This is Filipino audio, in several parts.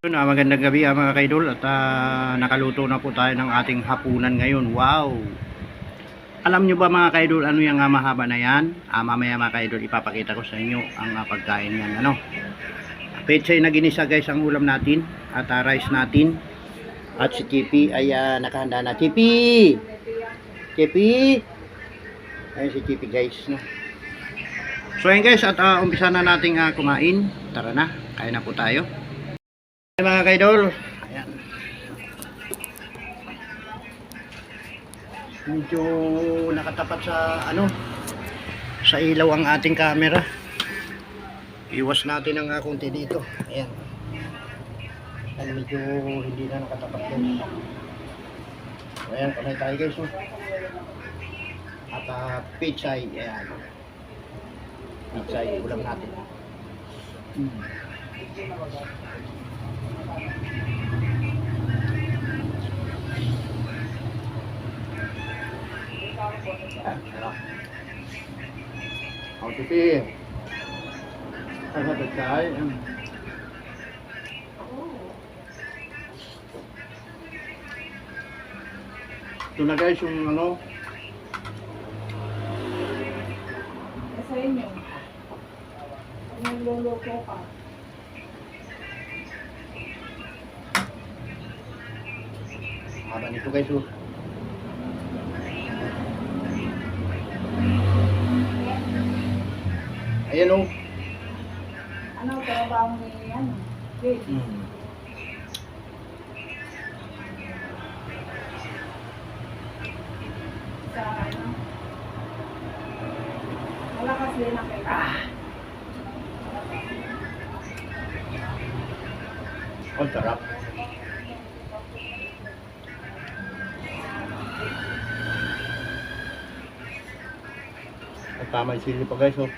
Magandang gabi mga kaidol at nakaluto na po tayo ng ating hapunan ngayon. Wow! Alam nyo ba mga kaidol ano yung mahaba na yan? Mamaya mga kaidol ipapakita ko sa inyo ang pagkain yan. Pechay na ginisa guys ang ulam natin at rice natin. At si Chippy ay nakahanda na. Chippy! Chippy! Ayun si Chippy guys. No? So ayun guys at umpisa na nating kumain. Tara na, kain na po tayo. Mga kaidol, ayan. Medyo nakatapat sa sa ilaw ang ating camera. Iwas natin ang konti dito. Ayan. Ayan, medyo hindi na nakatapat din. Ayan, kamay tayo guys. At pechay, ayan. Pechay, ulam natin.เอาสิให้เขาตัดใจito na guys yung sa inyo nagluluto ka haba nito guys ayan ano trabaho ni Jade? Sa malakas din ang kaya ang sarap at tama yung sili pa guys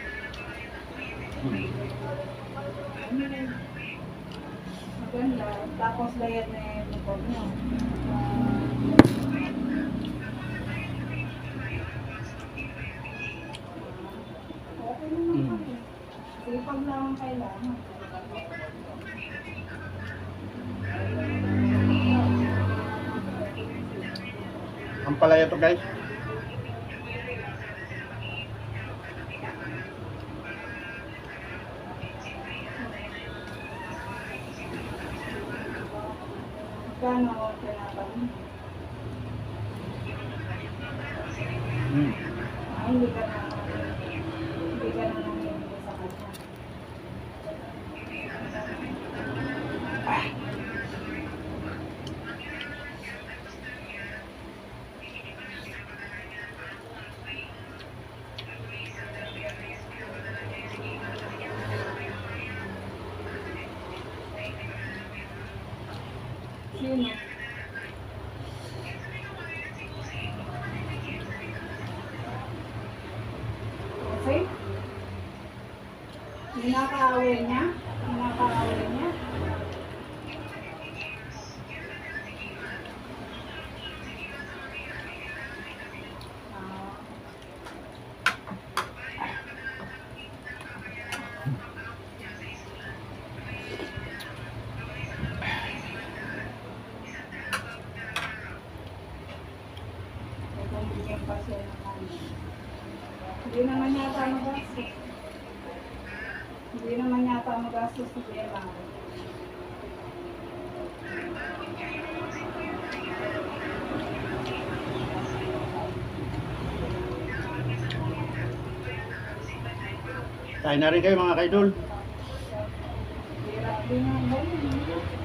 maganda tapos layat na yung lupog nyo okay naman sipag lang ang kailangan ang palaya to guys kano tinapan hindi ka na nangyayari sa kanya sino? Kasi? Ninakaaway niya? Ninakaaway niya? Hindi naman yata magastos. Hindi naman yata magastos si Bella. kain na rin kayo mga kaidol Hirap din ang ganyan.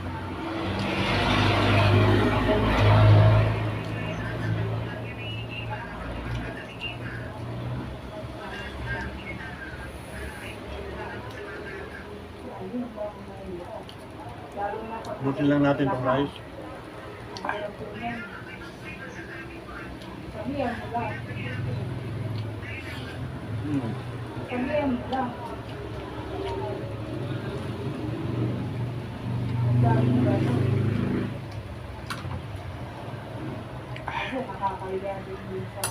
butin lang natin itong rice Sabihan mo lang. Sabihan mo lang. Ang dami mo lang. Kasi nakakalihan din din sa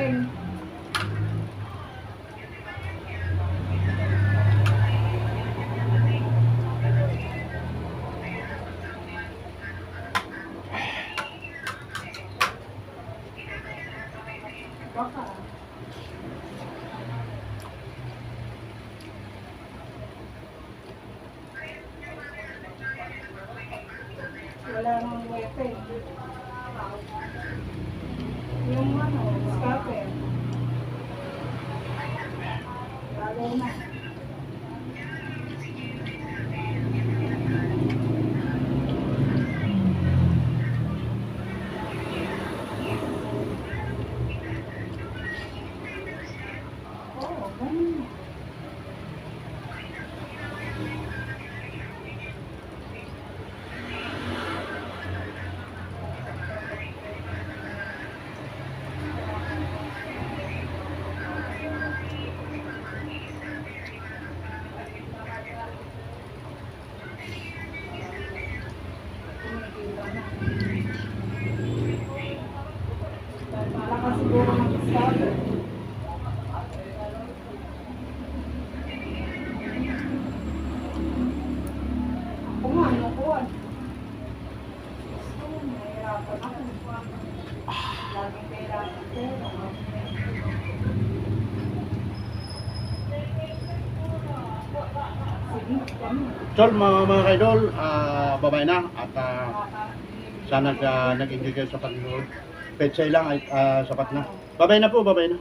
waiting. Baka. Wala nang waiting. Yung ano, scalper. Lalo na. Oo, ganun na. Kumikita na. Malakas siguro ng scalper. Ako nga, nakuha. Gusto, nahihirapan ako. Laging kahirapan ko. Sige, ganun. So mga kaidol, babay na at sana nag-enjoy kayo sa pag-nood. Petsay lang ay sapat na. Babay na po, babay na.